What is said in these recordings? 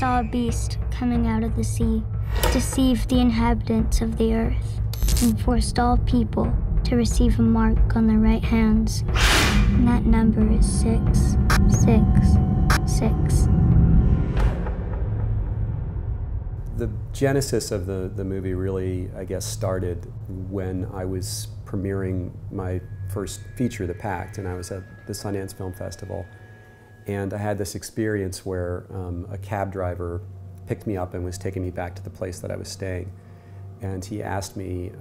saw a beast coming out of the sea. It deceived the inhabitants of the earth and forced all people to receive a mark on their right hands. And that number is 666. The genesis of the movie really, I guess, started when I was premiering my first feature, The Pact, and I was at the Sundance Film Festival. And I had this experience where a cab driver picked me up and was taking me back to the place that I was staying. And he asked me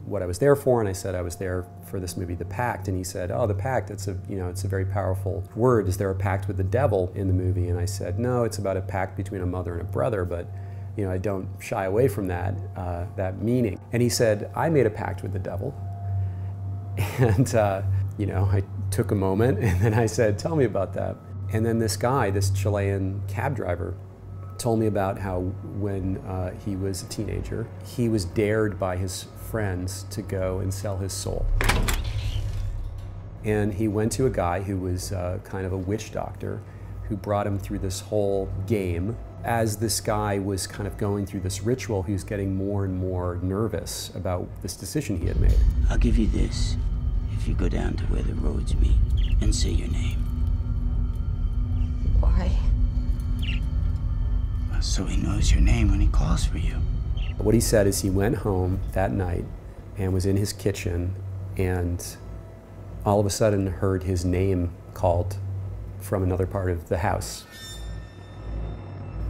what I was there for, and I said I was there for this movie, The Pact. And he said, "Oh, The Pact, it's a very powerful word. Is there a pact with the devil in the movie?" And I said, "No, it's about a pact between a mother and a brother, but I don't shy away from that meaning." And he said, "I made a pact with the devil." And I took a moment, and then I said, "Tell me about that." And then this guy, this Chilean cab driver, told me about how when he was a teenager, he was dared by his friends to go and sell his soul. And he went to a guy who was kind of a witch doctor who brought him through this whole game. As this guy was kind of going through this ritual, he was getting more and more nervous about this decision he had made. "I'll give you this if you go down to where the roads meet and say your name." Why? So he knows your name when he calls for you. What he said is he went home that night and was in his kitchen and all of a sudden heard his name called from another part of the house.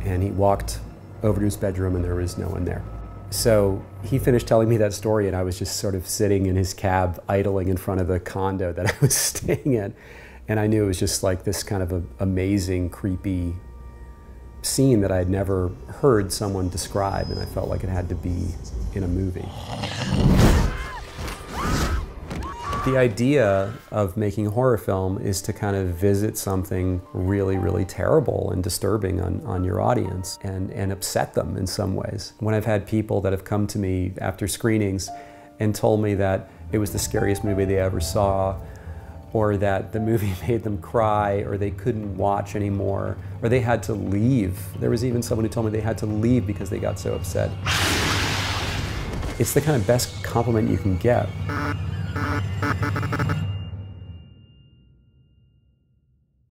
And he walked over to his bedroom and there was no one there. So he finished telling me that story and I was just sort of sitting in his cab, idling in front of the condo that I was staying in. And I knew it was just like this kind of amazing, creepy scene that I had never heard someone describe, and I felt like it had to be in a movie. The idea of making a horror film is to kind of visit something really, really terrible and disturbing on your audience and upset them in some ways. When I've had people that have come to me after screenings and told me that it was the scariest movie they ever saw, or that the movie made them cry, or they couldn't watch anymore, or they had to leave. There was even someone who told me they had to leave because they got so upset. It's the kind of best compliment you can get.